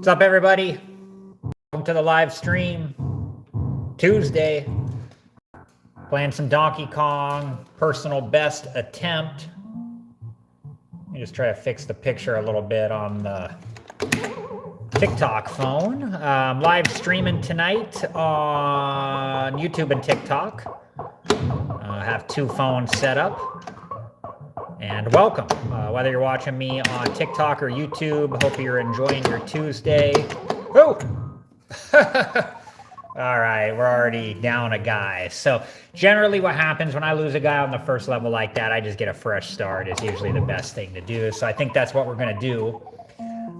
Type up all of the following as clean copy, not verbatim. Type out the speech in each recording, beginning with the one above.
What's up, everybody? Welcome to the live stream. Tuesday. Playing some Donkey Kong. Personal best attempt. Let me just try to fix the picture a little bit on the TikTok phone. Live streaming tonight on YouTube and TikTok. I have two phones set up. And welcome, whether you're watching me on TikTok or YouTube. Hope you're enjoying your Tuesday. Oh! All right, we're already down a guy. So generally what happens when I lose a guy on the first level like that, I just get a fresh start is usually the best thing to do. So I think that's what we're going to do.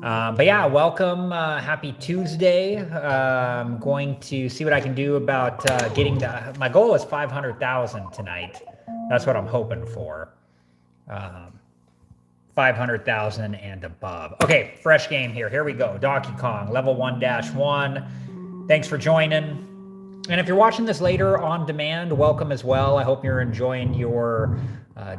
But yeah, welcome. Happy Tuesday. I'm going to see what I can do about getting the... My goal is 500,000 tonight. That's what I'm hoping for. 500,000 and above. Okay, fresh game here. Here we go. Donkey Kong, level 1-1. Thanks for joining. And if you're watching this later on demand, welcome as well. I hope you're enjoying your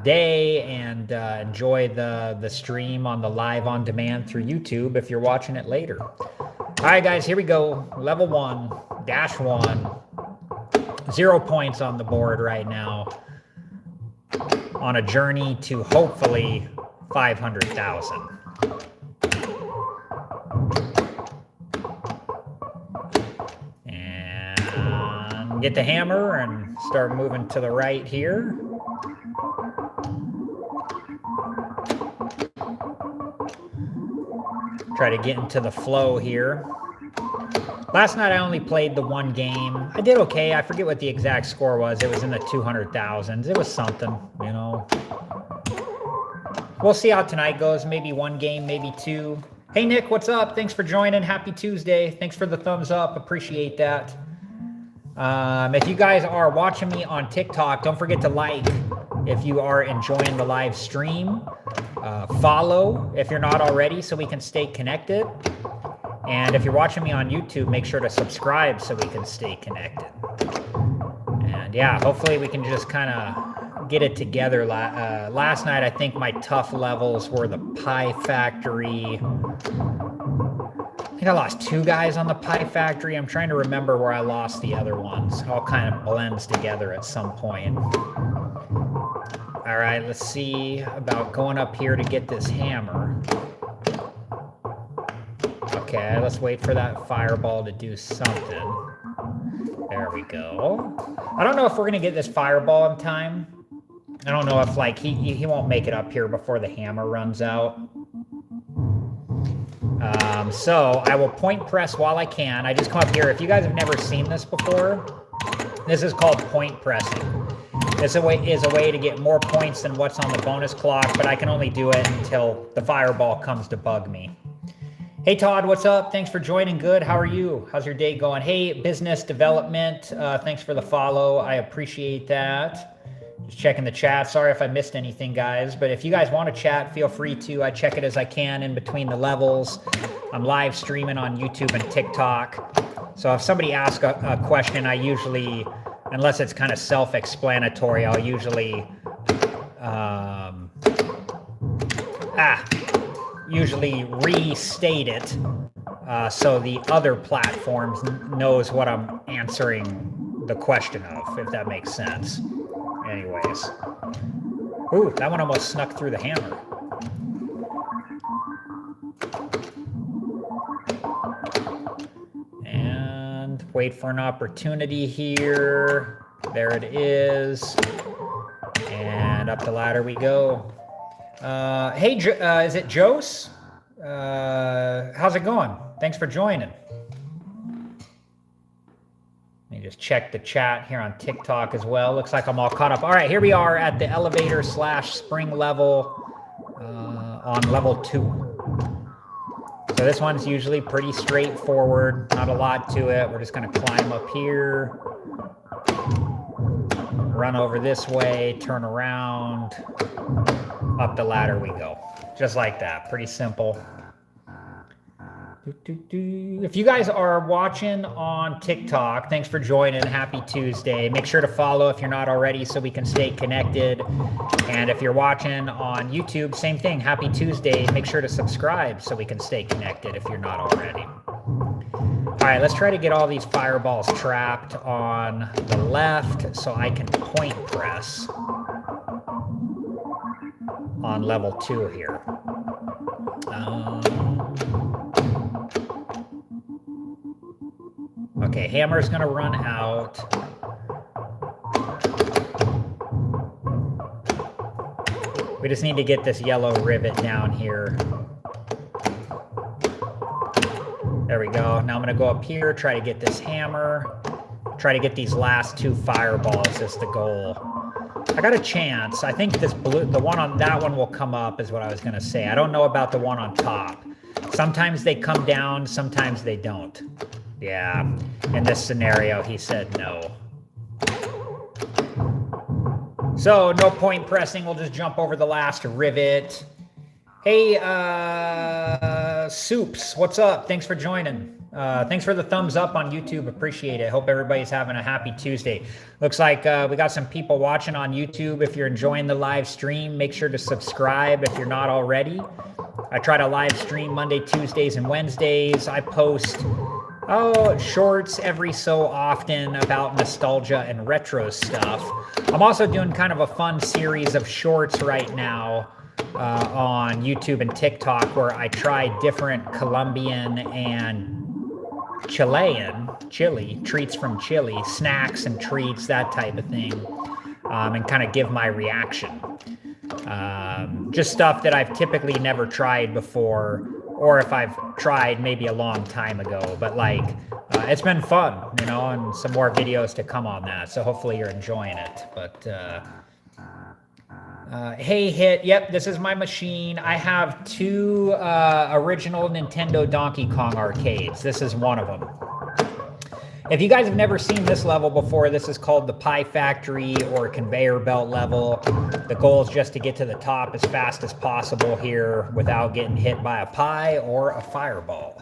day and enjoy the stream on the live on demand through YouTube if you're watching it later. All right, guys, here we go. Level 1-1. 0 points on the board right now. On a journey to hopefully 500,000. And get the hammer and start moving to the right here. Try to get into the flow here. Last night I only played the one game. I did okay. I forget what the exact score was. It was in the 200,000s. It was something, you know. We'll see how tonight goes. Maybe one game, maybe two. Hey, Nick, what's up? Thanks for joining. Happy Tuesday. Thanks for the thumbs up. Appreciate that. If you guys are watching me on TikTok, don't forget to like if you are enjoying the live stream. Follow if you're not already so we can stay connected. And if you're watching me on YouTube, make sure to subscribe so we can stay connected. And yeah, hopefully we can just kind of get it together. Last night, I think my tough levels were the Pie Factory. I think I lost two guys on the Pie Factory. I'm trying to remember where I lost the other ones. It all kind of blends together at some point. All right, let's see about going up here to get this hammer. Okay, let's wait for that fireball to do something. There we go. I don't know if we're gonna get this fireball in time. I don't know if like he won't make it up here before the hammer runs out. So I will point press while I can. I just come up here. If you guys have never seen this before, this is called point pressing. This is a way to get more points than what's on the bonus clock, but I can only do it until the fireball comes to bug me. Hey, Todd, what's up? Thanks for joining. Good. How are you? How's your day going? Hey, business development. Thanks for the follow. I appreciate that. Just checking the chat. Sorry if I missed anything, guys. But if you guys want to chat, feel free to. I check it as I can in between the levels. I'm live streaming on YouTube and TikTok. So if somebody asks a question, I usually, unless it's kind of self-explanatory, I'll usually... usually restate it so the other platforms knows what I'm answering the question of, if that makes sense. Anyways. Ooh, that one almost snuck through the hammer. And wait for an opportunity here. There it is. And up the ladder we go. Hey, is it Jose? How's it going? Thanks for joining. Let me just check the chat here on TikTok as well. Looks like I'm all caught up. All right, here we are at the elevator / spring level on level 2. So this one's usually pretty straightforward. Not a lot to it. We're just going to climb up here. Run over this way. Turn around. Up the ladder we go. Just like that. Pretty simple. If you guys are watching on TikTok, thanks for joining. Happy Tuesday. Make sure to follow if you're not already so we can stay connected. And if you're watching on YouTube, same thing. Happy Tuesday. Make sure to subscribe so we can stay connected if you're not already. All right, let's try to get all these fireballs trapped on the left so I can point press on level 2 here. Okay, hammer's gonna run out. We just need to get this yellow rivet down here. There we go. Now I'm gonna go up here, try to get this hammer, try to get these last 2 fireballs is the goal. I got a chance. I think this blue, the one on that one will come up is what I was gonna say. I don't know about the one on top. Sometimes they come down, sometimes they don't. Yeah, in this scenario, he said no. So, no point pressing. We'll just jump over the last rivet. Hey, Soups, what's up? Thanks for joining. Thanks for the thumbs up on YouTube. Appreciate it. Hope everybody's having a happy Tuesday. Looks like we got some people watching on YouTube. If you're enjoying the live stream, make sure to subscribe if you're not already. I try to live stream Monday, Tuesdays, and Wednesdays. I post shorts every so often about nostalgia and retro stuff. I'm also doing kind of a fun series of shorts right now on YouTube and TikTok where I try different Colombian and Chile treats from Chile, snacks and treats, that type of thing, and kind of give my reaction. Just stuff that I've typically never tried before, or if I've tried maybe a long time ago, but like, it's been fun, you know, and some more videos to come on that. So hopefully you're enjoying it. But, hey, Hit, yep, this is my machine. I have 2 original Nintendo Donkey Kong arcades. This is one of them. If you guys have never seen this level before, this is called the Pie Factory or Conveyor Belt level. The goal is just to get to the top as fast as possible here without getting hit by a pie or a fireball.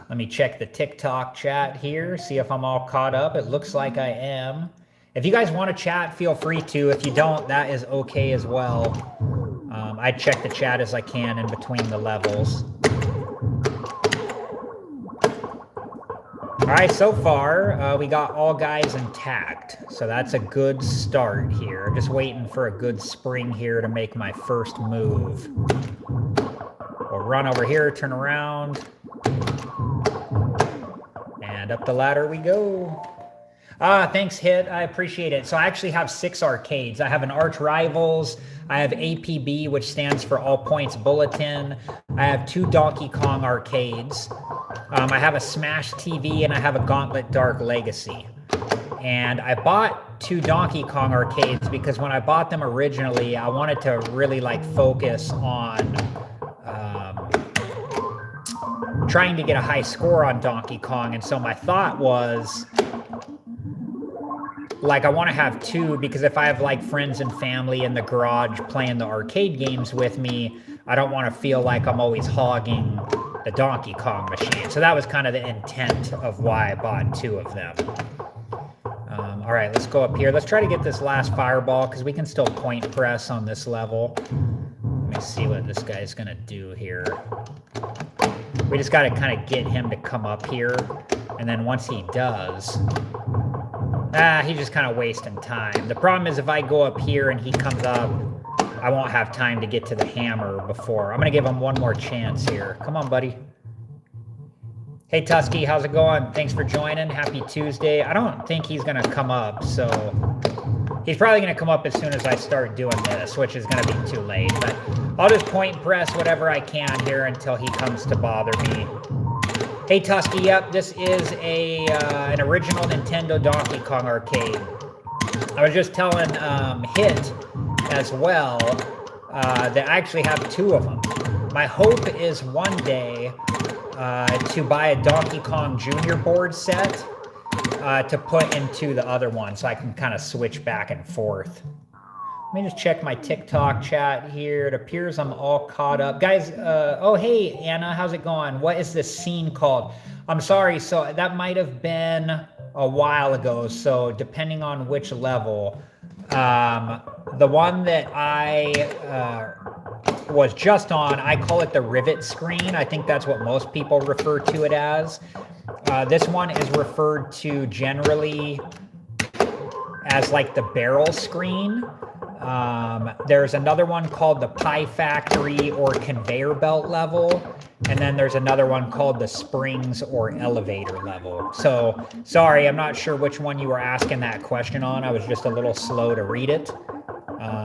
Let me check the TikTok chat here, see if I'm all caught up. It looks like I am. If you guys want to chat, feel free to. If you don't, that is okay as well. I check the chat as I can in between the levels. All right, so far, we got all guys intact. So that's a good start here. I'm just waiting for a good spring here to make my first move. We'll run over here, turn around. And up the ladder we go. Thanks, Hit. I appreciate it. So I actually have 6 arcades. I have an Arch Rivals. I have APB, which stands for All Points Bulletin. I have 2 Donkey Kong arcades. I have a Smash TV, and I have a Gauntlet Dark Legacy. And I bought 2 Donkey Kong arcades because when I bought them originally, I wanted to really like focus on trying to get a high score on Donkey Kong. And so my thought was, like, I want to have 2 because if I have like friends and family in the garage playing the arcade games with me, I don't want to feel like I'm always hogging the Donkey Kong machine. So that was kind of the intent of why I bought 2 of them. All right, let's go up here. Let's try to get this last fireball because we can still point press on this level. Let me see what this guy's going to do here. We just got to kind of get him to come up here. And then once he does... he's just kind of wasting time. The problem is if I go up here and he comes up, I won't have time to get to the hammer before. I'm going to give him one more chance here. Come on, buddy. Hey, Tusky, how's it going? Thanks for joining. Happy Tuesday. I don't think he's going to come up, so... He's probably going to come up as soon as I start doing this, which is going to be too late. But I'll just point press whatever I can here until he comes to bother me. Hey, Tusky, yep, this is an original Nintendo Donkey Kong arcade. I was just telling Hit as well that I actually have 2 of them. My hope is one day to buy a Donkey Kong Jr. board set to put into the other one so I can kind of switch back and forth. Let me just check my TikTok chat here. It appears I'm all caught up. Guys, oh, hey, Anna, how's it going? What is this scene called? I'm sorry, so that might have been a while ago, so depending on which level. The one that I was just on, I call it the rivet screen. I think that's what most people refer to it as. This one is referred to generally as like the barrel screen. There's another one called the Pie Factory or conveyor belt level. And then there's another one called the springs or elevator level. So sorry, I'm not sure which one you were asking that question on. I was just a little slow to read it.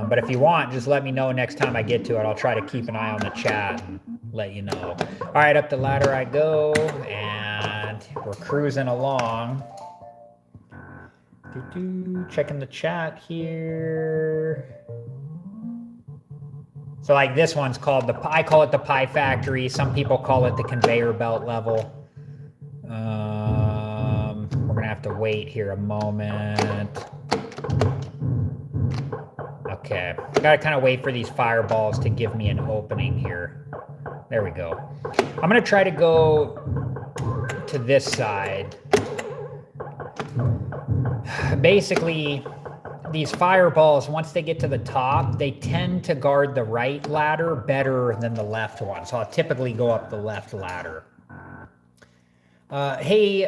But if you want, just let me know next time I get to it. I'll try to keep an eye on the chat and let you know. All right, up the ladder I go, and we're cruising along. Checking the chat here. So like this one's called I call it the Pie Factory. Some people call it the conveyor belt level. We're gonna have to wait here a moment. Okay, gotta kind of wait for these fireballs to give me an opening here. There we go. I'm gonna try to go to this side. Basically, these fireballs, once they get to the top, they tend to guard the right ladder better than the left one. So I'll typically go up the left ladder. Hey,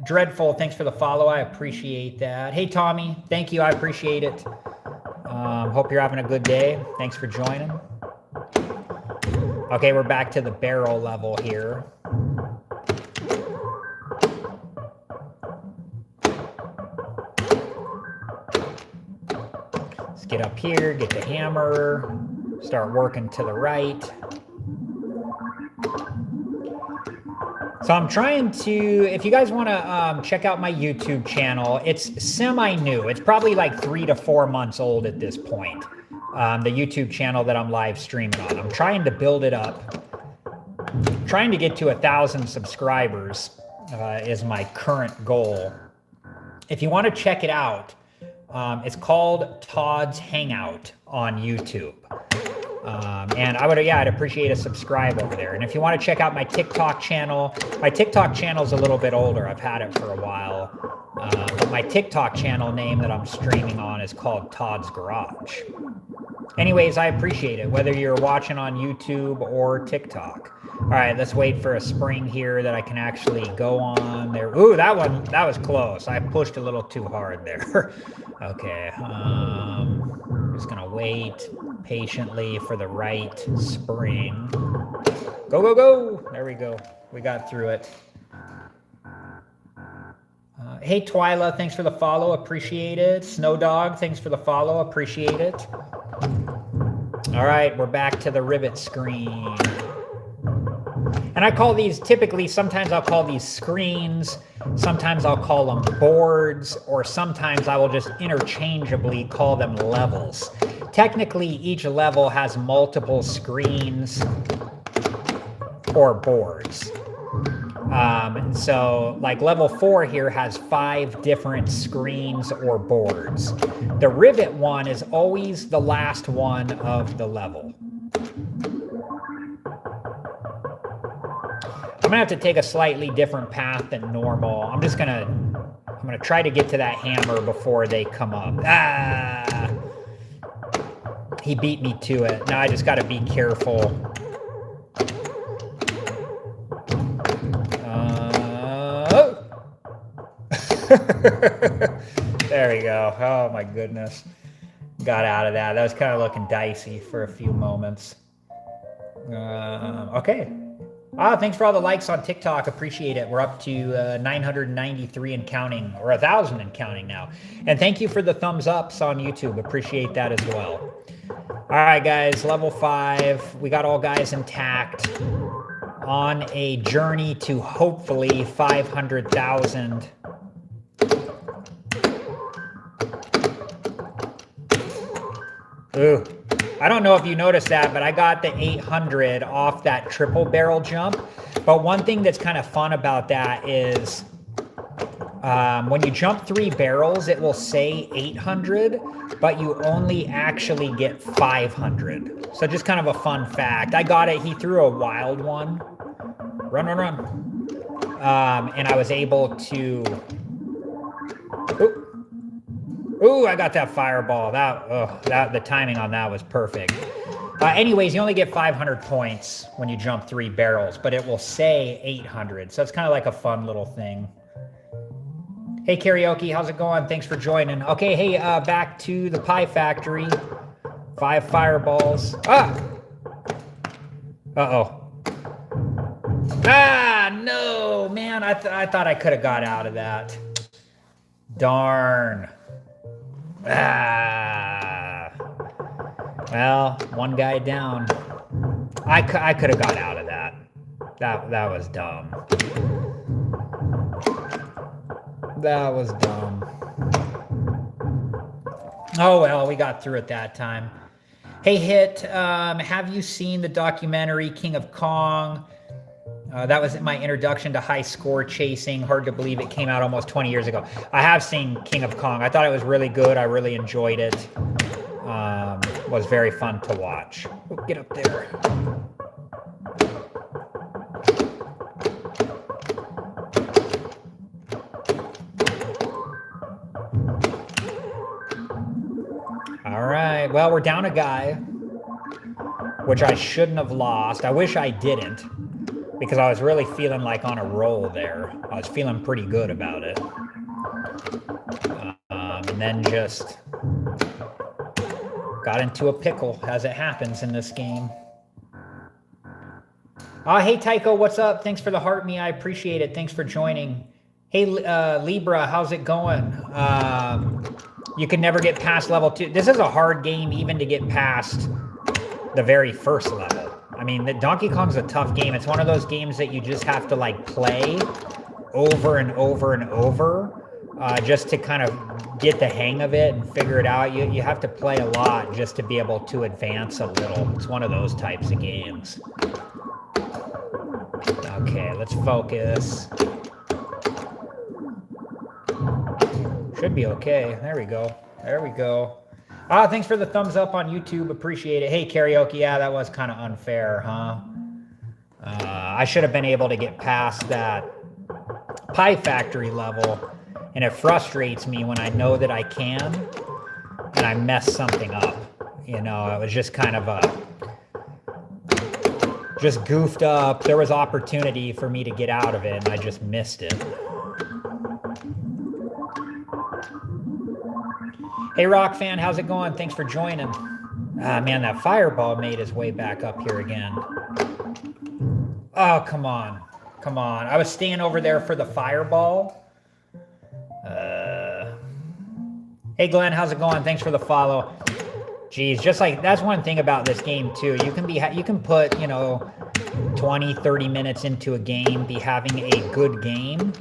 Dreadful, thanks for the follow. I appreciate that. Hey, Tommy, thank you. I appreciate it. Hope you're having a good day. Thanks for joining. Okay, we're back to the barrel level here. Let's get up here, get the hammer, start working to the right. So I'm trying to, if you guys want to check out my YouTube channel, it's semi-new. It's probably like 3 to 4 months old at this point. The YouTube channel that I'm live streaming on. I'm trying to build it up. Trying to get to 1,000 subscribers is my current goal. If you want to check it out, it's called Todd's Hangout on YouTube. And I'd appreciate a subscribe over there. And if you want to check out my TikTok channel is a little bit older. I've had it for a while. But my TikTok channel name that I'm streaming on is called Todd's Garage. Anyways, I appreciate it, whether you're watching on YouTube or TikTok. All right, let's wait for a spring here that I can actually go on there. Ooh, that was close. I pushed a little too hard there. Okay, just gonna wait patiently for the right spring. Go, go, go. There we go. We got through it. Hey, Twyla, thanks for the follow. Appreciate it. Snow Dog, thanks for the follow. Appreciate it. All right, we're back to the rivet screen. And I call these, typically, sometimes I'll call these screens, sometimes I'll call them boards, or sometimes I will just interchangeably call them levels. Technically, each level has multiple screens or boards. So like level 4 here has 5 different screens or boards. The rivet one is always the last one of the level. I'm gonna have to take a slightly different path than normal. I'm gonna try to get to that hammer before they come up. Ah! He beat me to it. Now I just gotta be careful. There we go. Oh my goodness. Got out of that. That was kind of looking dicey for a few moments. Okay. Thanks for all the likes on TikTok. Appreciate it. We're up to 993 and counting, or 1,000 and counting now. And thank you for the thumbs ups on YouTube. Appreciate that as well. All right, guys, level 5. We got all guys intact on a journey to hopefully 500,000. Ooh, I don't know if you noticed that, but I got the 800 off that triple barrel jump. But one thing that's kind of fun about that is When you jump 3 barrels, it will say 800, but you only actually get 500. So just kind of a fun fact. I got it. He threw a wild one. Run, run, run. And I was able to... Ooh, I got that fireball. The timing on that was perfect. Anyways, you only get 500 points when you jump 3 barrels, but it will say 800. So it's kind of like a fun little thing. Hey, Karaoke, how's it going? Thanks for joining. Okay, hey, back to the Pie Factory. 5 fireballs. Ah! Uh-oh. Ah, no, man, I thought I could have got out of that. Darn. Ah. Well, one guy down. I could have got out of that. That was dumb. That was dumb. Oh, well, we got through it that time. Hey, Hit, have you seen the documentary King of Kong? That was my introduction to high score chasing. Hard to believe it came out almost 20 years ago. I have seen King of Kong. I thought it was really good. I really enjoyed it. Was very fun to watch. Oh, get up there. All right. Well, we're down a guy, which I shouldn't have lost. I wish I didn't, because I was really feeling like on a roll there. I was feeling pretty good about it. And then just got into a pickle, as it happens in this game. Hey, Tycho, what's up? Thanks for the heart me. I appreciate it. Thanks for joining. Hey, Libra, how's it going? You can never get past level 2. This is a hard game even to get past the very first level. I mean, the Donkey Kong's a tough game. It's one of those games that you just have to like play over and over and over just to kind of get the hang of it and figure it out. You have to play a lot just to be able to advance a little. It's one of those types of games. Okay, let's focus. Should be okay. There we go. There we go. Thanks for the thumbs up on YouTube. Appreciate it. Hey, Karaoke. Yeah, that was kind of unfair, huh? I should have been able to get past that Pie Factory level, and it frustrates me when I know that I can, and I mess something up. You know, it was just kind of just goofed up. There was opportunity for me to get out of it, and I just missed it. Hey, Rock fan, how's it going? Thanks for joining. Man, that fireball made his way back up here again. Oh, come on. Come on. I was staying over there for the fireball. Hey, Glenn, how's it going? Thanks for the follow. Geez, just like, that's one thing about this game, too. You can put, you know, 20, 30 minutes into a game, be having a good game,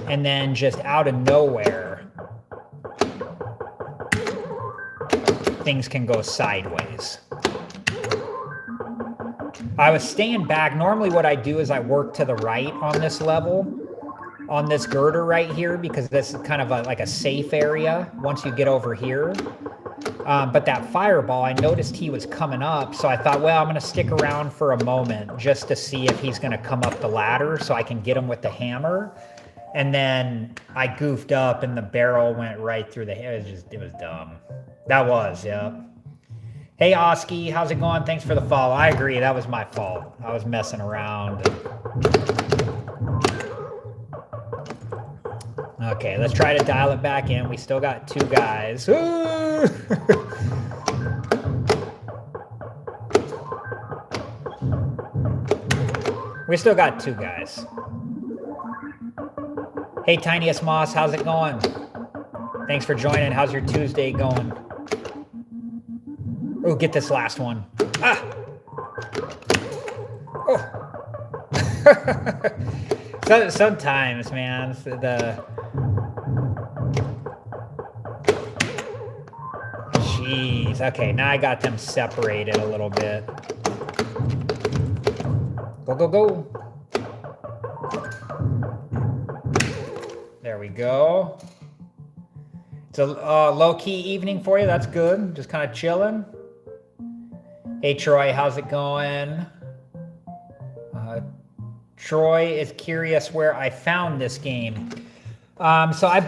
and then just out of nowhere, things can go sideways. I was staying back. Normally what I do is I work to the right on this level, on this girder right here, because this is kind of like a safe area once you get over here. But that fireball, I noticed he was coming up, so I thought, well, I'm going to stick around for a moment just to see if he's going to come up the ladder so I can get him with the hammer. And then I goofed up and the barrel went right through the head. It was dumb. That was, yeah. Hey, Oski, how's it going? Thanks for the follow. I agree, that was my fault. I was messing around. Okay, let's try to dial it back in. We still got 2 guys. We still got 2 guys. Hey, Tiniest Moss, how's it going? Thanks for joining. How's your Tuesday going? Oh, get this last one. Ah! Oh. So, sometimes, man, Jeez. Okay, now I got them separated a little bit. Go, go, go. we go. It's a low-key evening for you. That's good. Just kind of chilling. Hey, Troy, how's it going? Troy is curious where I found this game. So I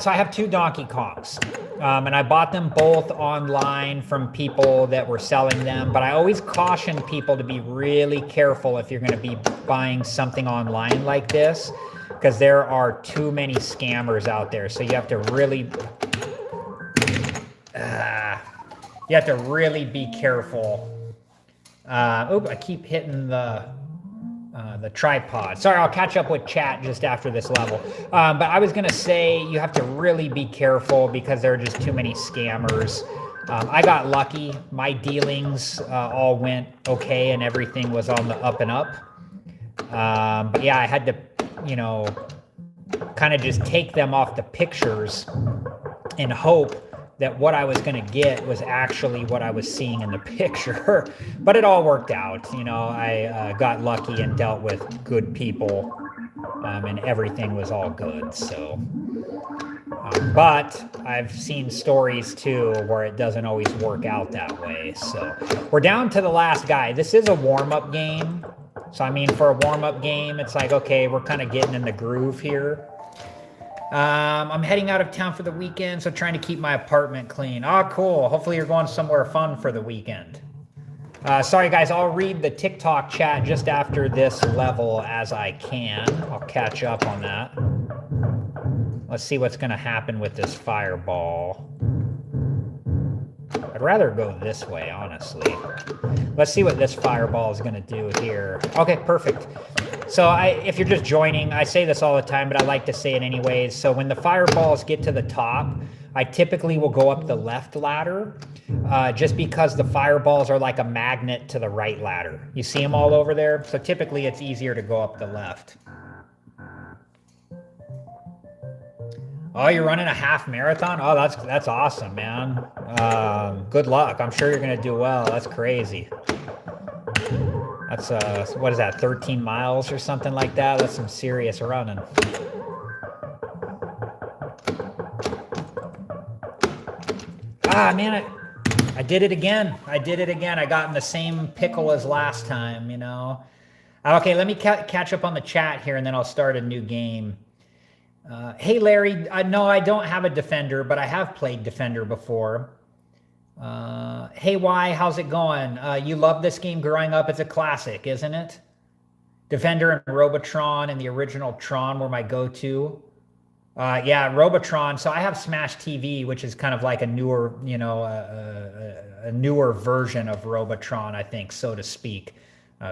have 2 Donkey Kongs. And I bought them both online from people that were selling them. But I always caution people to be really careful if you're going to be buying something online like this, because there are too many scammers out there. So you have to really, be careful. I keep hitting the tripod. Sorry, I'll catch up with chat just after this level. But I was going to say you have to really be careful because there are just too many scammers. I got lucky. My dealings all went okay and everything was on the up and up. But yeah, I had to, kind of just take them off the pictures and hope that what I was going to get was actually what I was seeing in the picture. But it all worked out. I got lucky and dealt with good people, and everything was all good. So, but I've seen stories too where it doesn't always work out that way. So we're down to the last guy. This is a warm-up game. So, I mean, for a warm-up game, it's like, okay, we're kind of getting in the groove here. I'm heading out of town for the weekend, so trying to keep my apartment clean. Oh, cool. Hopefully you're going somewhere fun for the weekend. Sorry, guys. I'll read the TikTok chat just after this level as I can. I'll catch up on that. Let's see what's going to happen with this fireball. I'd rather go this way, honestly. Let's see what this fireball is going to do here. Okay, perfect. So if you're just joining, I say this all the time, but I like to say it anyways. So when the fireballs get to the top, I typically will go up the left ladder, just because the fireballs are like a magnet to the right ladder. You see them all over there? So typically it's easier to go up the left. Oh, you're running a half marathon? Oh, that's awesome, man. Good luck. I'm sure you're going to do well. That's crazy. That's, what is that, 13 miles or something like that? That's some serious running. Ah, man, I did it again. I got in the same pickle as last time, Okay, let me catch up on the chat here, and then I'll start a new game. Hey, Larry, no, I don't have a Defender, but I have played Defender before. Hey, Y, how's it going? You love this game growing up. It's a classic, isn't it? Defender and Robotron and the original Tron were my go-to. Yeah, Robotron. So I have Smash TV, which is kind of like a newer, a newer version of Robotron, I think, so to speak.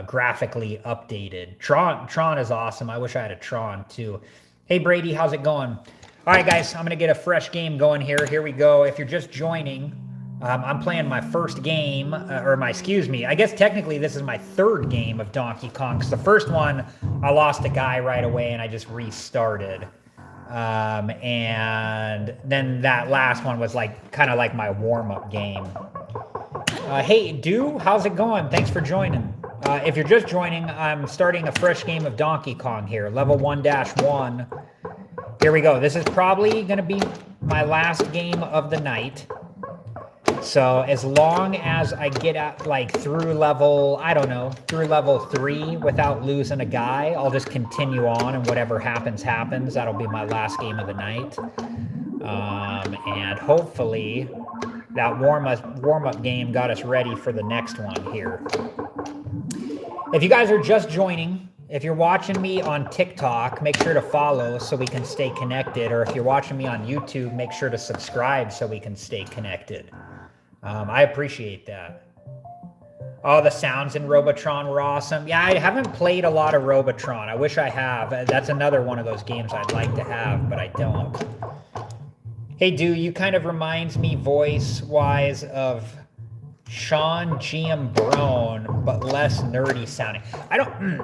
Graphically updated. Tron is awesome. I wish I had a Tron too. Hey, Brady, how's it going? All right, guys, I'm going to get a fresh game going here. Here we go. If you're just joining, I'm playing my first game, I guess technically this is my third game of Donkey Kong, because the first one, I lost a guy right away and I just restarted. And then that last one was kind of like my warm-up game. Hey, Do, how's it going? Thanks for joining. If you're just joining, I'm starting a fresh game of Donkey Kong here, level 1-1. Here we go. This is probably going to be my last game of the night. So as long as I get through level, through level 3 without losing a guy, I'll just continue on, and whatever happens, happens. That'll be my last game of the night. And hopefully that warm-up game got us ready for the next one here. If you guys are just joining, if you're watching me on TikTok, make sure to follow so we can stay connected. Or if you're watching me on YouTube, make sure to subscribe so we can stay connected. I appreciate that. Oh, the sounds in Robotron were awesome. Yeah, I haven't played a lot of Robotron. I wish I have. That's another one of those games I'd like to have, but I don't. Hey, Du, you kind of reminds me voice-wise of Sean Giambrone, but less nerdy sounding. I don't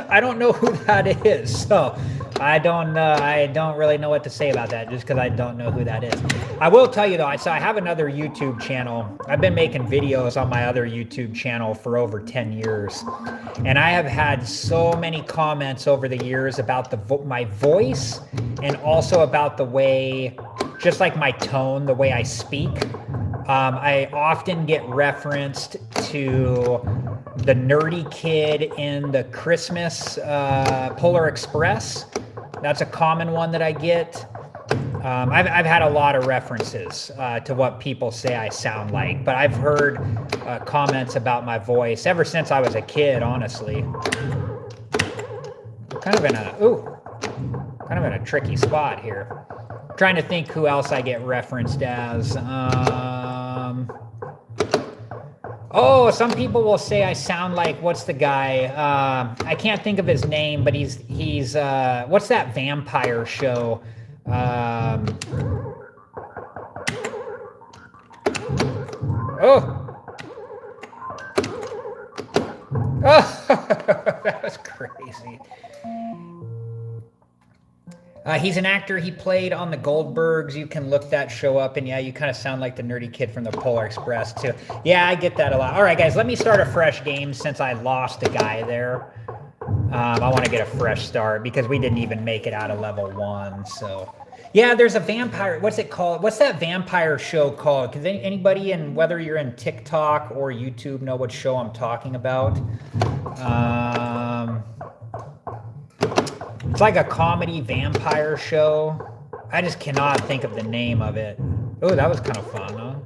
I don't know who that is, so I don't really know what to say about that, just because I don't know who that is. I will tell you though, I have another YouTube channel. I've been making videos on my other YouTube channel for over 10 years, and I have had so many comments over the years about my voice, and also about the way, just like my tone, the way I speak. I often get referenced to the nerdy kid in the Christmas Polar Express. That's a common one that I get. I've had a lot of references to what people say I sound like, but I've heard comments about my voice ever since I was a kid, honestly. Kind of in a tricky spot here. Trying to think who else I get referenced as. Oh, some people will say I sound like, what's the guy? I can't think of his name, but he's what's that vampire show? Oh, that was crazy. He's an actor. He played on the Goldbergs. You can look that show up, and yeah, you kind of sound like the nerdy kid from the Polar Express too. Yeah, I get that a lot. All right, guys, let me start a fresh game since I lost a guy there. I want to get a fresh start because we didn't even make it out of level 1. So, yeah, there's a vampire. What's it called? What's that vampire show called? Does anybody, and whether you're in TikTok or YouTube, know what show I'm talking about? It's like a comedy vampire show. I just cannot think of the name of it. Oh, that was kind of fun, huh?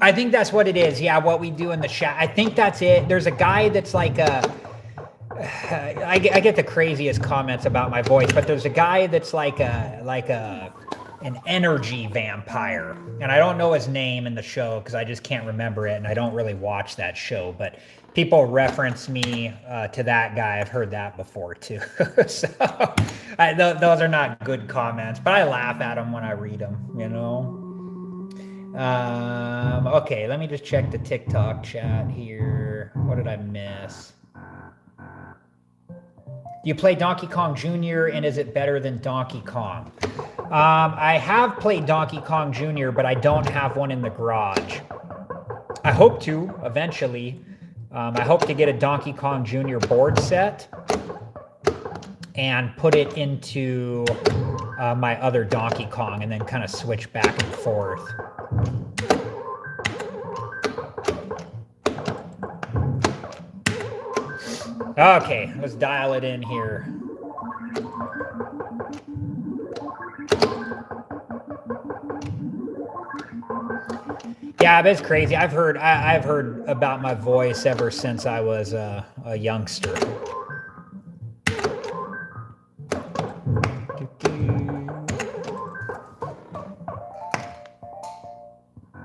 I think that's what it is. Yeah, what we do in the chat. I think that's it. There's a guy that's like I get the craziest comments about my voice, but there's a guy that's like an energy vampire, and I don't know his name in the show because I just can't remember it, and I don't really watch that show, but people reference me to that guy. I've heard that before too. So those are not good comments, but I laugh at them when I read them, you know. Okay, let me just check the TikTok chat here. What did I miss? You play Donkey Kong Jr., and is it better than Donkey Kong? I have played Donkey Kong Jr., but I don't have one in the garage. I hope to, eventually. I hope to get a Donkey Kong Jr. board set and put it into my other Donkey Kong and then kind of switch back and forth. Okay, let's dial it in here. Yeah, but it's crazy. I've heard about my voice ever since I was a youngster.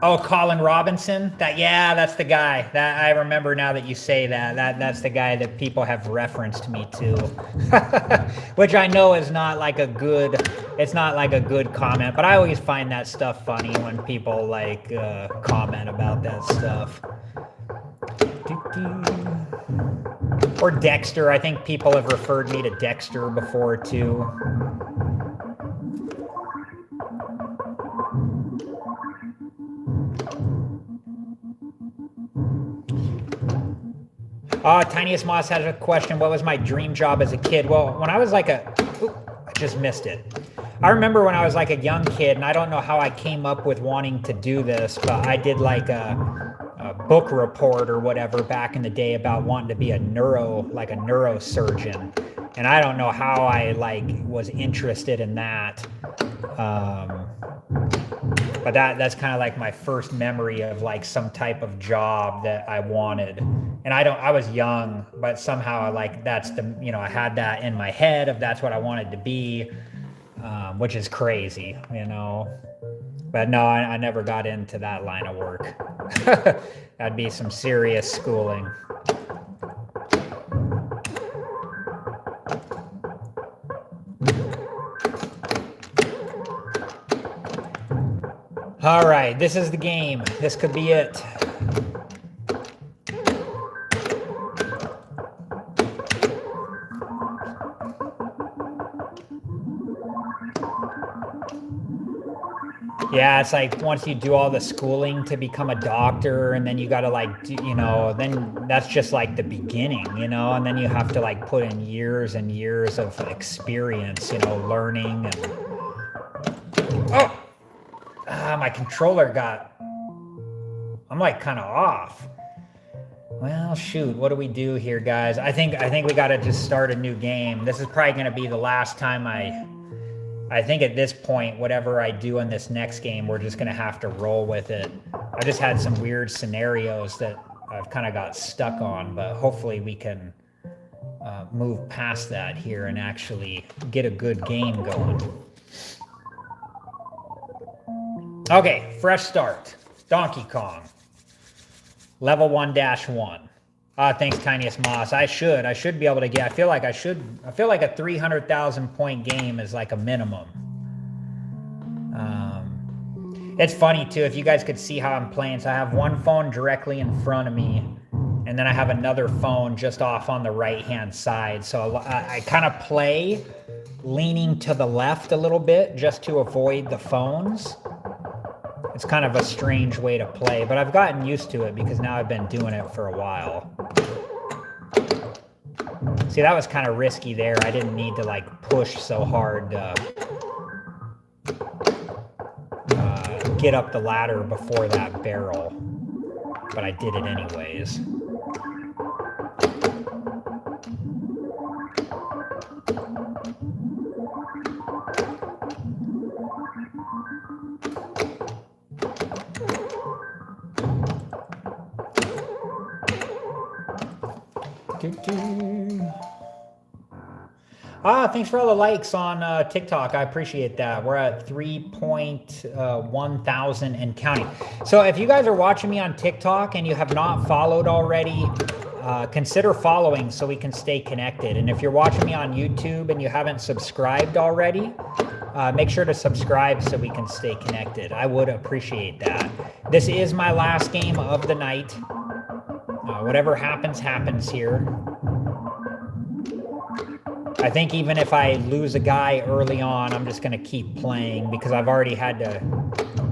Oh, Colin Robinson? That's the guy. That I remember now that you say that. That's the guy that people have referenced me to. Which I know is not like a good comment, but I always find that stuff funny when people like comment about that stuff. Or Dexter. I think people have referred me to Dexter before too. Tiniest Moss has a question. What was my dream job as a kid? Well, when I was like I just missed it. I remember when I was like a young kid, and I don't know how I came up with wanting to do this, but I did like a book report or whatever back in the day about wanting to be a neurosurgeon. And I don't know how I was interested in that. But that's kind of like my first memory of like some type of job that I wanted. And I was young, but somehow I had that in my head of that's what I wanted to be, which is crazy, you know. But no, I never got into that line of work. That'd be some serious schooling. All right, this is the game. This could be it. Yeah, it's like once you do all the schooling to become a doctor, and then you got to like, you know, then that's just like the beginning, you know, and then you have to like put in years and years of experience, you know, learning. And oh, my controller got, I'm like kind of off. Well, shoot, what do we do here, guys? I think we got to just start a new game. This is probably going to be the last time I think at this point, whatever I do in this next game, we're just going to have to roll with it. I just had some weird scenarios that I've kind of got stuck on, but hopefully we can move past that here and actually get a good game going. Okay, fresh start. Donkey Kong. Level 1-1. Thanks, Tiniest Moss. I should be able to get, I feel like a 300,000 point game is like a minimum. It's funny too, if you guys could see how I'm playing. So I have one phone directly in front of me, and then I have another phone just off on the right-hand side. So I kind of play leaning to the left a little bit just to avoid the phones. It's kind of a strange way to play, but I've gotten used to it because now I've been doing it for a while. See, that was kind of risky there. I didn't need to like push so hard to get up the ladder before that barrel, but I did it anyways. Thanks for all the likes on TikTok. I appreciate that. We're at 3.1 thousand and counting. So if you guys are watching me on TikTok and you have not followed already, consider following so we can stay connected. And if you're watching me on YouTube and you haven't subscribed already, make sure to subscribe so we can stay connected. I would appreciate that. This is my last game of the night. Whatever happens, happens here. I think even if I lose a guy early on, I'm just going to keep playing because I've already had to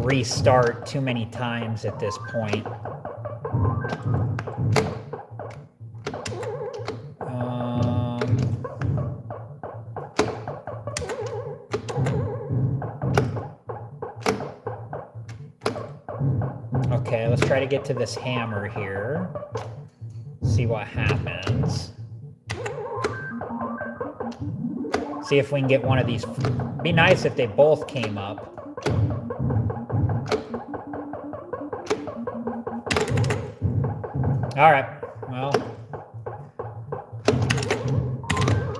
restart too many times at this point. Okay, let's try to get to this hammer here. See what happens. See if we can get one of these. Be nice if they both came up. All right, well,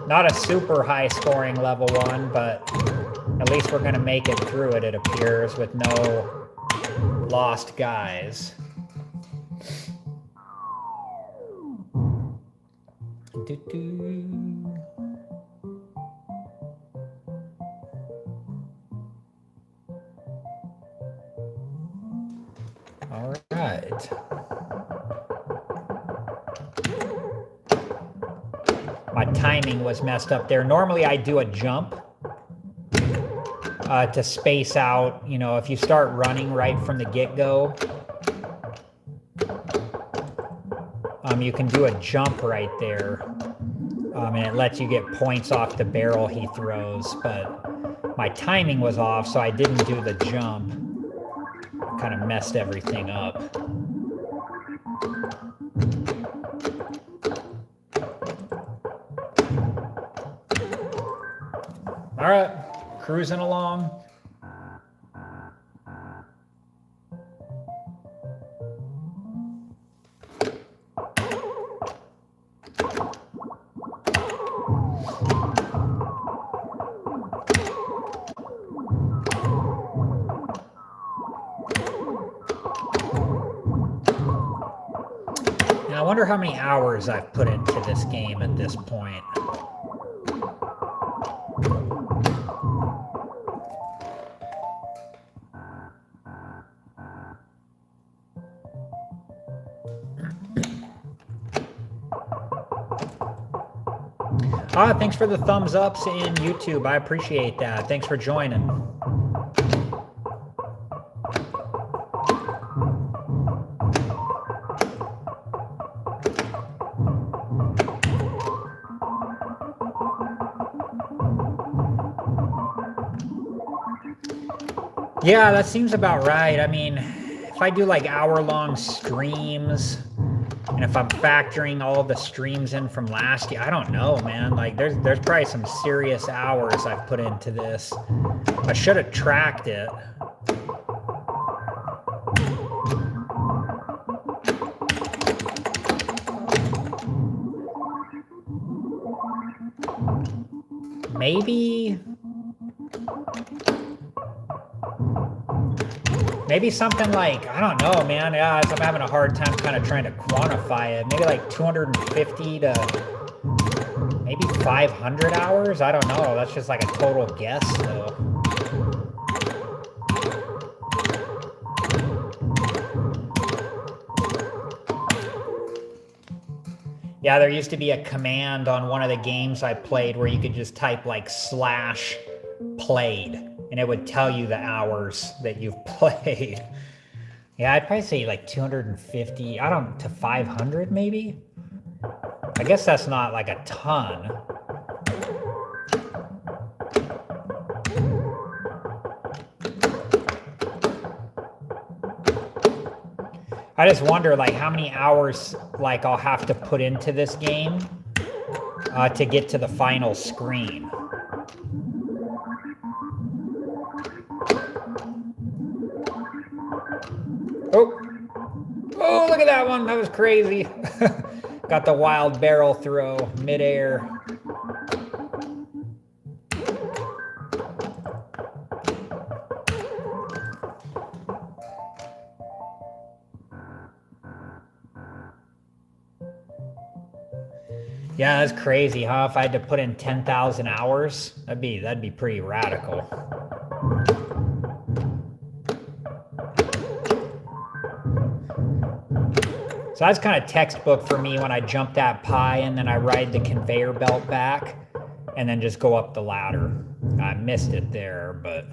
not a super high scoring level 1, but at least we're gonna make it through it, it appears, with no lost guys. All right. My timing was messed up there. Normally I do a jump to space out, you know, if you start running right from the get-go, you can do a jump right there, and it lets you get points off the barrel he throws, but my timing was off, so I didn't do the jump. Kind of messed everything up. All right, cruising along. I wonder how many hours I've put into this game at this point. Thanks for the thumbs ups in YouTube. I appreciate that. Thanks for joining. Yeah, that seems about right. I mean, if I do like hour-long streams, and if I'm factoring all the streams in from last year, I don't know, man. Like, there's probably some serious hours I've put into this. I should have tracked it. Maybe something like, I don't know, man. Yeah, I'm having a hard time kind of trying to quantify it. Maybe like 250 to maybe 500 hours. I don't know. That's just like a total guess, though. Yeah, there used to be a command on one of the games I played where you could just type like /played, and it would tell you the hours that you've played. Yeah, I'd probably say like 250, to 500 maybe. I guess that's not like a ton. I just wonder like how many hours like I'll have to put into this game to get to the final screen. Oh, look at that one. That was crazy. Got the wild barrel throw midair. Yeah, that's crazy, huh? If I had to put in 10,000 hours, that'd be pretty radical. So that's kind of textbook for me when I jump that pie and then I ride the conveyor belt back and then just go up the ladder. I missed it there, but...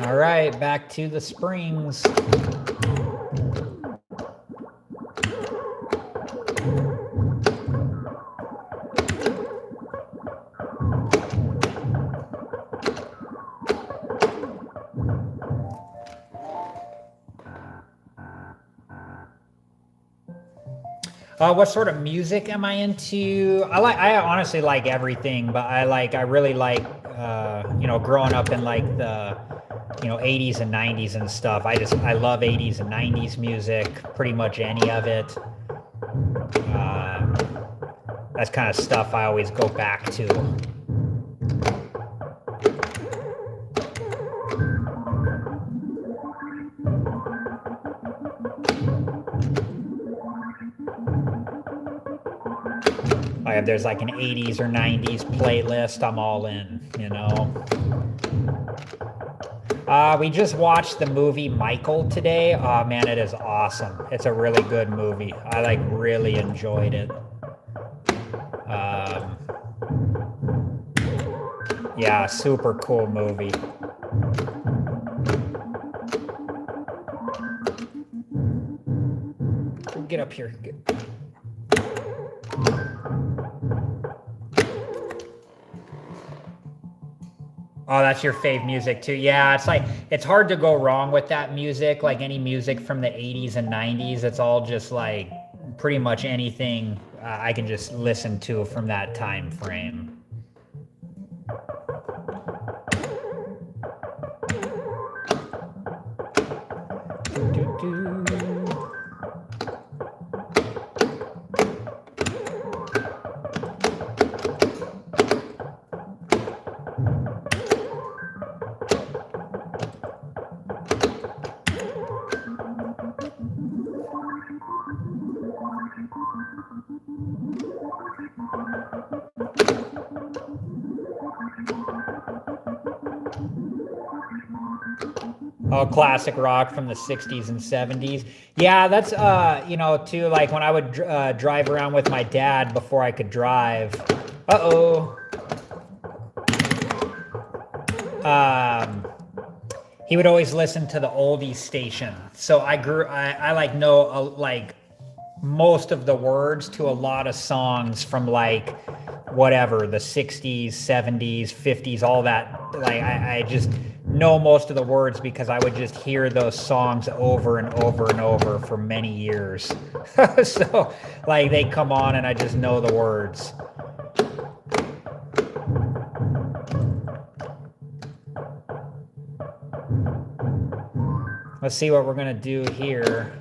All right, back to the springs. What sort of music am I into? I honestly like everything, but I really like, growing up in like the, 80s and 90s and stuff. I love 80s and 90s music, pretty much any of it. That's kind of stuff I always go back to. If there's like an 80s or 90s playlist, I'm all in, We just watched the movie Michael today. Oh man, it is awesome. It's a really good movie. I really enjoyed it. Yeah, super cool movie. Get up here. Oh, that's your fave music too. Yeah, it's hard to go wrong with that music. Like any music from the 80s and 90s, it's all just like pretty much anything I can just listen to from that time frame. Oh, classic rock from the 60s and 70s. Yeah, that's, you know, too, like when I would drive around with my dad before I could drive. Uh-oh. He would always listen to the oldies station. So I like know, like, most of the words to a lot of songs from like whatever the 60s 70s 50s all that like I just know most of the words because I would just hear those songs over and over and over for many years. So like they come on and I just know the words. Let's see what we're gonna do here.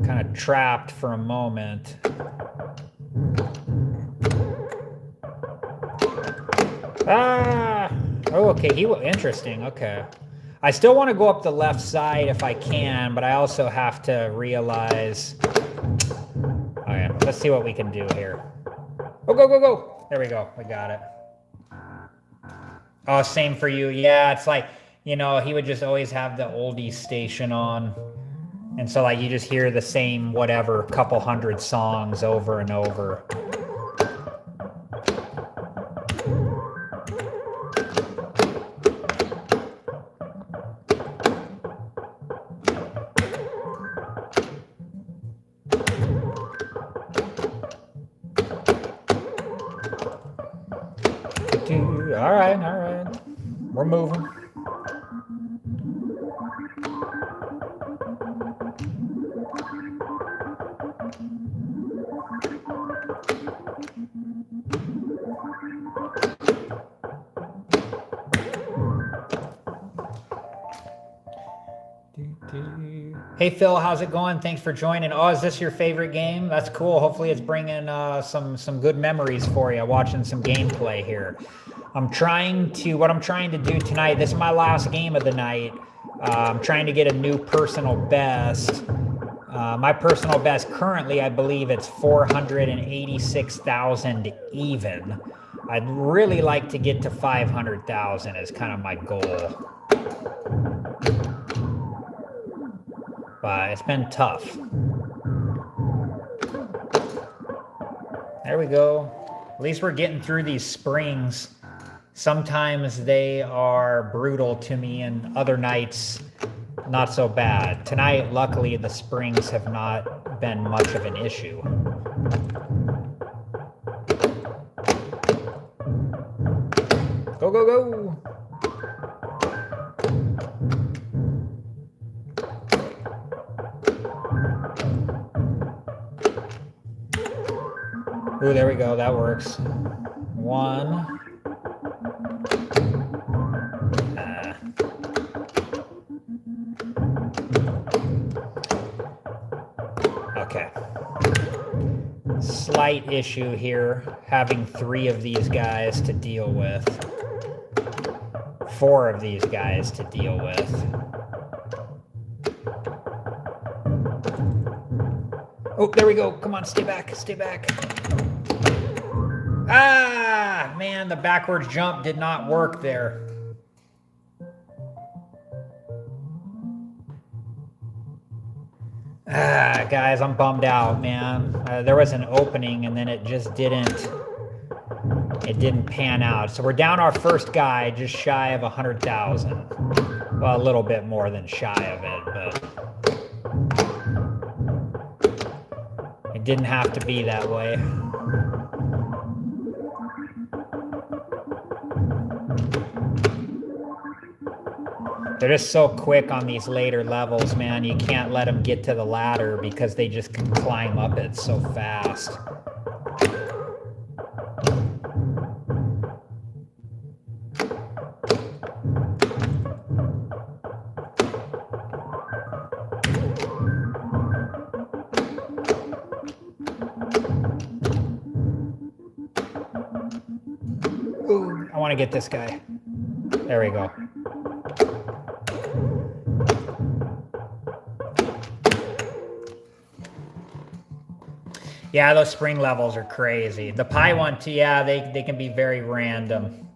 Kind of trapped for a moment. Ah! Oh, okay. Interesting. Okay. I still want to go up the left side if I can, but I also have to realize. Okay, let's see what we can do here. Oh, go, go, go. There we go. We got it. Oh, same for you. Yeah, it's like, you know, he would just always have the oldies station on. And so, like, you just hear the same, whatever, couple hundred songs over and over. All right. We're moving. Hey Phil, how's it going? Thanks for joining. Oh, is this your favorite game? That's cool. Hopefully it's bringing some good memories for you, watching some gameplay here. What I'm trying to do tonight, this is my last game of the night. I'm trying to get a new personal best. My personal best currently, I believe it's 486,000 even. I'd really like to get to 500,000 is kind of my goal. But it's been tough. There we go. At least we're getting through these springs. Sometimes they are brutal to me, and other nights, not so bad. Tonight, luckily, the springs have not been much of an issue. Go, go, go! Ooh, there we go. That works. One. Okay. Slight issue here, having 3 of these guys to deal with. 4 of these guys to deal with. Oh, there we go. Come on, stay back. Stay back. Ah, man, the backwards jump did not work there. Ah, guys, I'm bummed out, man. There was an opening and then it just didn't pan out. So we're down our first guy, just shy of 100,000. Well, a little bit more than shy of it, but it didn't have to be that way. They're just so quick on these later levels, man. You can't let them get to the ladder because they just can climb up it so fast. Ooh, I want to get this guy. There we go. Yeah, those spring levels are crazy. The pie one too, yeah, they can be very random.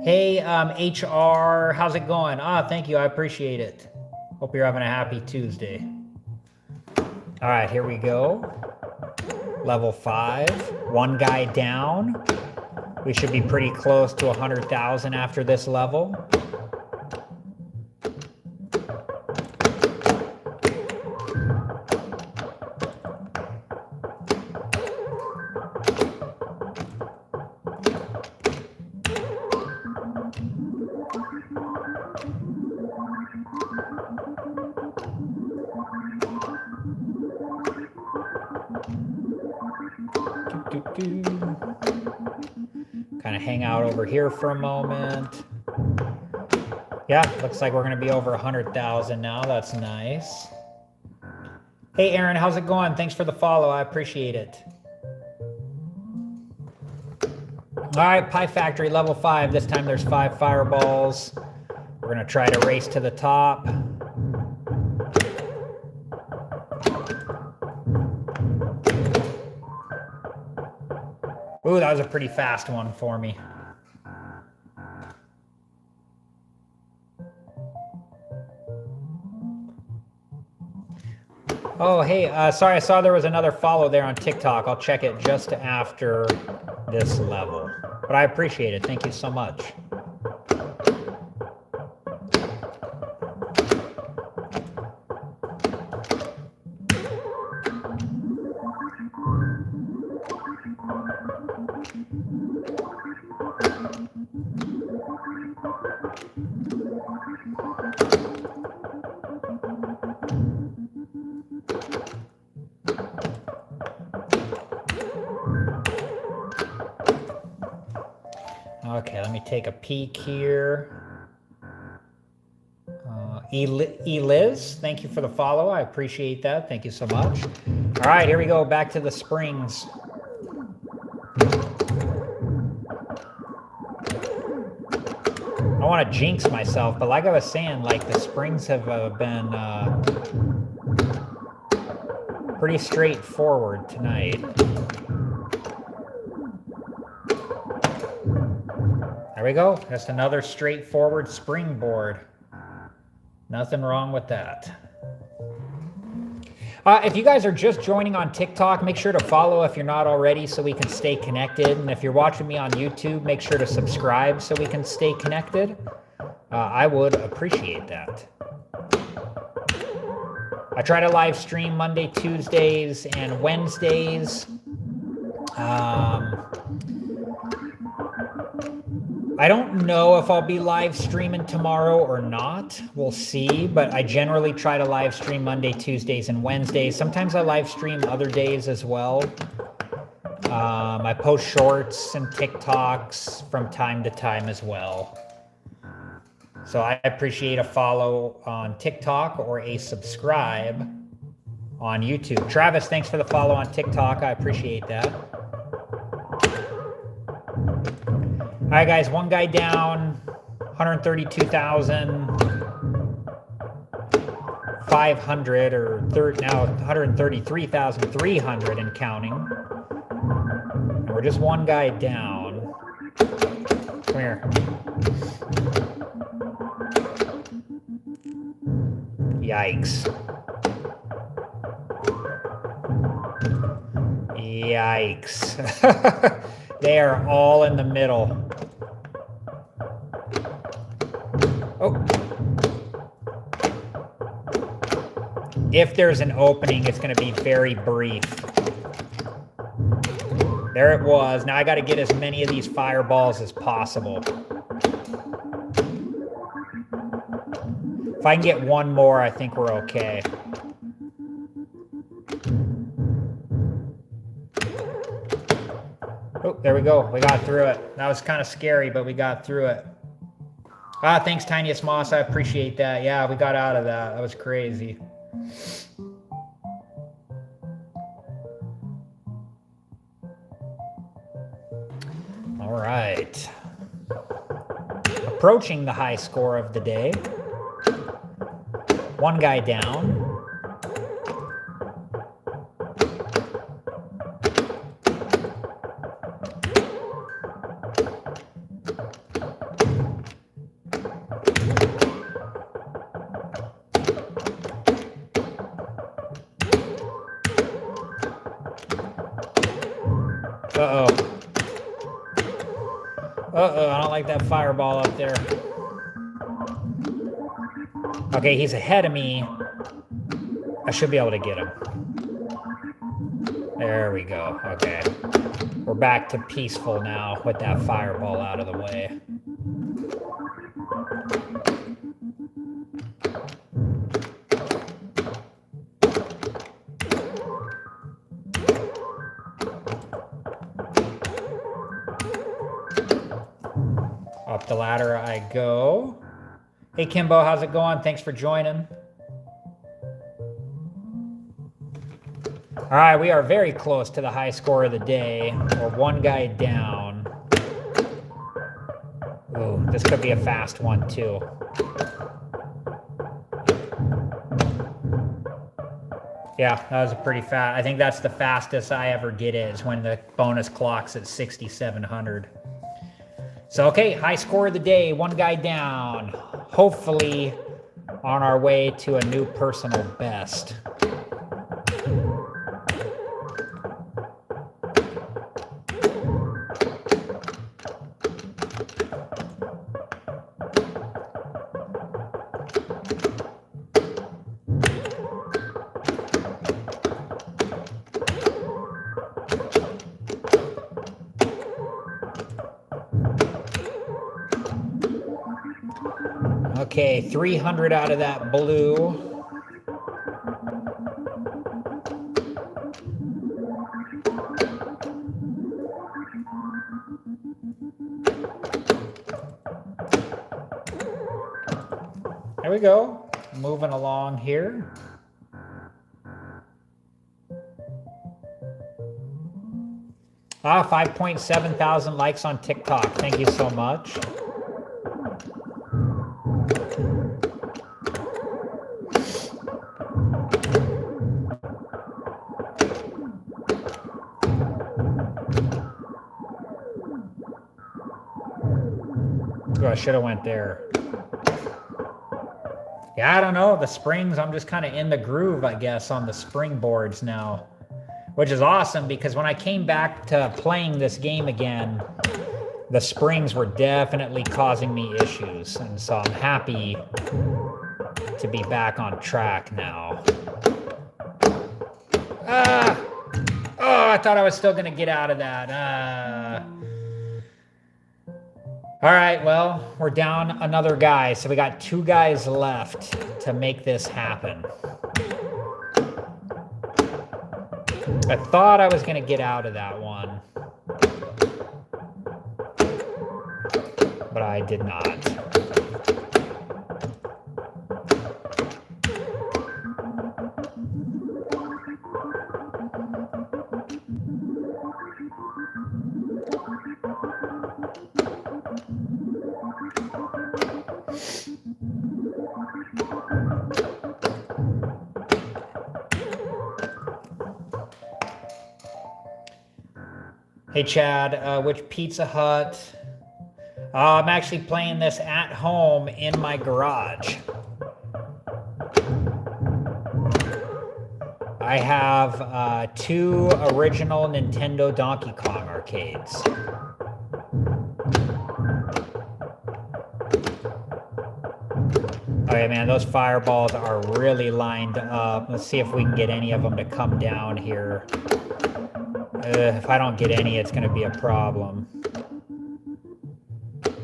Hey, HR, how's it going? Ah, thank you. I appreciate it. Hope you're having a happy Tuesday. All right, here we go. Level 5. One guy down. We should be pretty close to 100,000 after this level. Kind of hang out over here for a moment. Yeah, looks like we're going to be over 100,000 now. That's nice. Hey, Aaron, how's it going? Thanks for the follow. I appreciate it. All right, Pie Factory, level 5. This time there's 5 fireballs. We're going to try to race to the top. Ooh, that was a pretty fast one for me. Oh, hey, sorry, I saw there was another follow there on TikTok. I'll check it just after this level. But I appreciate it. Thank you so much. Okay, let me take a peek here. Eliz, thank you for the follow. I appreciate that. Thank you so much. All right, here we go. Back to the springs. I want to jinx myself, but like I was saying, like the springs have been pretty straightforward tonight. There we go. Just another straightforward springboard. Nothing wrong with that. If you guys are just joining on TikTok, make sure to follow if you're not already so we can stay connected. And if you're watching me on YouTube, make sure to subscribe so we can stay connected. I would appreciate that. I try to live stream Monday, Tuesdays, and Wednesdays. I don't know if I'll be live streaming tomorrow or not. We'll see, but I generally try to live stream Monday, Tuesdays, and Wednesdays. Sometimes I live stream other days as well. I post shorts and TikToks from time to time as well. So I appreciate a follow on TikTok or a subscribe on YouTube. Travis, thanks for the follow on TikTok. I appreciate that. All right, guys, one guy down, 132,500 or now 133,300 and counting. And we're just one guy down. Come here. Yikes. Yikes. They are all in the middle. Oh. If there's an opening, it's going to be very brief. There it was. Now I got to get as many of these fireballs as possible. If I can get one more, I think we're okay. Oh, there we go. We got through it. That was kind of scary, but we got through it. Ah, thanks, Tiniest Moss. I appreciate that. Yeah, we got out of that. That was crazy. All right. Approaching the high score of the day. One guy down. Uh-oh. Uh-oh, I don't like that fireball up there. Okay, he's ahead of me. I should be able to get him. There we go. Okay. We're back to peaceful now with that fireball out of the way. Up the ladder I go. Hey, Kimbo, how's it going? Thanks for joining. All right, we are very close to the high score of the day. We're one guy down. Ooh, this could be a fast one, too. Yeah, that was a pretty fast. I think that's the fastest I ever get is when the bonus clock's at 6,700. So, okay, high score of the day, one guy down. Hopefully on our way to a new personal best. Okay, 300 out of that blue. There we go. Moving along here. Ah, 5.7 thousand likes on TikTok. Thank you so much. Ooh, I should have went there. Yeah, I don't know. The springs, I'm just kind of in the groove, I guess, on the springboards now. Which is awesome, because when I came back to playing this game again, the springs were definitely causing me issues. And so I'm happy to be back on track now. Ah! Oh, I thought I was still going to get out of that. All right, well, we're down another guy. So we got 2 guys left to make this happen. I thought I was going to get out of that one. But I did not. Hey, Chad, which Pizza Hut? I'm actually playing this at home in my garage. I have 2 original Nintendo Donkey Kong arcades. Okay, man, those fireballs are really lined up. Let's see if we can get any of them to come down here. If I don't get any, it's going to be a problem.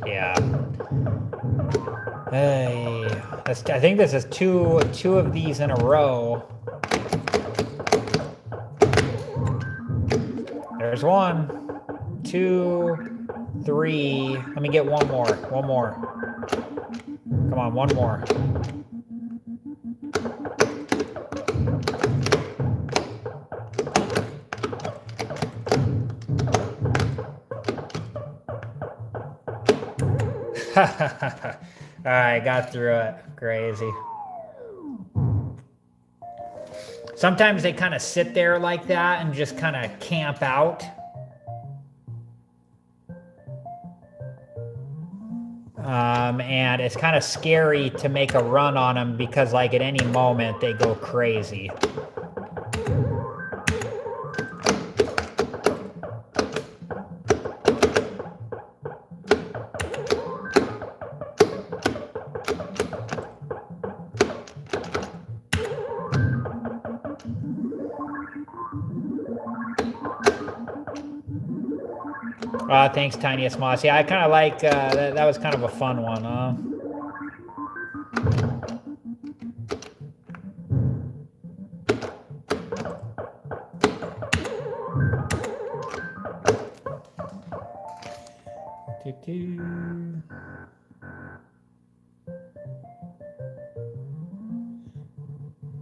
Yeah. Hey, I think this is two of these in a row. There's 1, 2, 3. Let me get one more. One more. Come on, one more. All right, got through it. Crazy. Sometimes they kind of sit there like that and just kind of camp out. And it's kind of scary to make a run on them because, like, at any moment they go crazy. Thanks, Tiniest Moss. Yeah, I kind of like that was kind of a fun one, huh?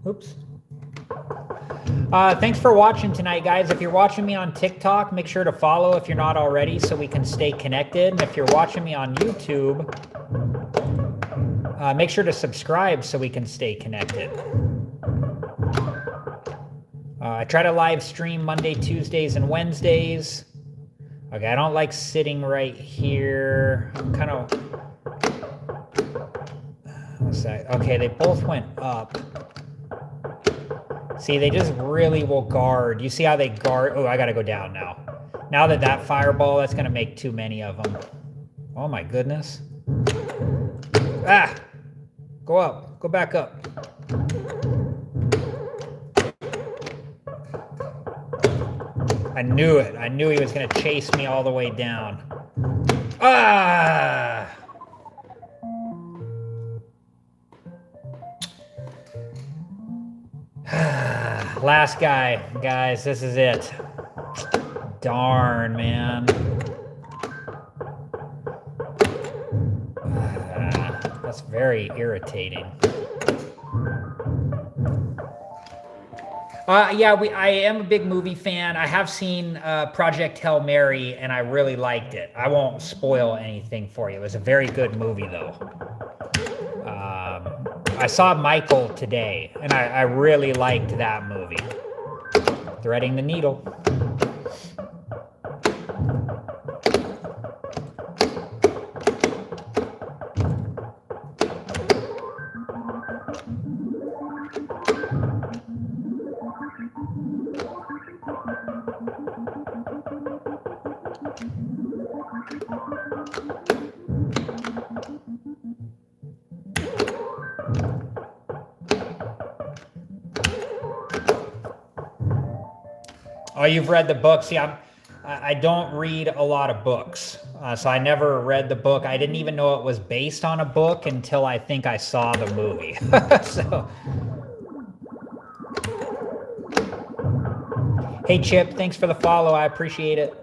Oops. Thanks for watching tonight, guys. If you're watching me on TikTok, make sure to follow if you're not already so we can stay connected. And if you're watching me on YouTube, make sure to subscribe so we can stay connected. I try to live stream Monday, Tuesdays, and Wednesdays. Okay, I don't like sitting right here. I'm kind of... What's that? Okay, they both went up. See, they just really will guard. You see how they guard? Oh, I got to go down now. Now that fireball, that's going to make too many of them. Oh, my goodness. Ah! Go up. Go back up. I knew it. I knew he was going to chase me all the way down. Ah! Last guy, guys, this is it. Darn, man. That's very irritating. Yeah, I am a big movie fan. I have seen Project Hail Mary, and I really liked it. I won't spoil anything for you. It was a very good movie, though. I saw Michael today, and I really liked that movie. Threading the needle. Oh, you've read the book. See, I don't read a lot of books, so I never read the book. I didn't even know it was based on a book until I think I saw the movie. So, hey, Chip, thanks for the follow. I appreciate it.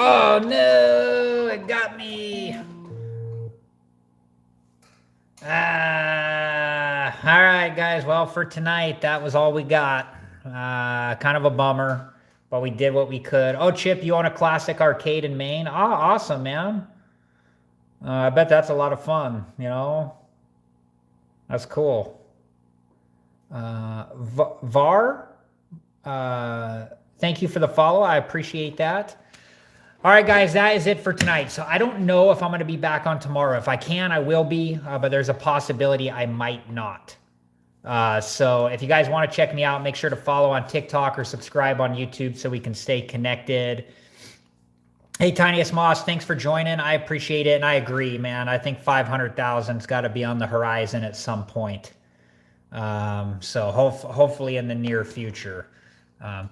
Oh no, it got me. All right, guys. Well, for tonight, that was all we got. Kind of a bummer, but we did what we could. Oh, Chip, you own a classic arcade in Maine? Oh, awesome, man. I bet that's a lot of fun, you know? That's cool. Var, thank you for the follow. I appreciate that. All right, guys, that is it for tonight. So I don't know if I'm going to be back on tomorrow. If I can, I will be, but there's a possibility I might not. So if you guys want to check me out, make sure to follow on TikTok or subscribe on YouTube so we can stay connected. Hey, Tiniest Moss, thanks for joining. I appreciate it, and I agree, man. I think 500,000's got to be on the horizon at some point. So hopefully in the near future.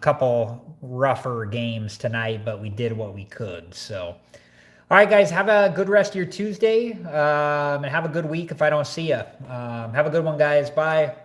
Couple rougher games tonight, but we did what we could. So, all right, guys, have a good rest of your Tuesday, and have a good week if I don't see you. Have a good one, guys. Bye.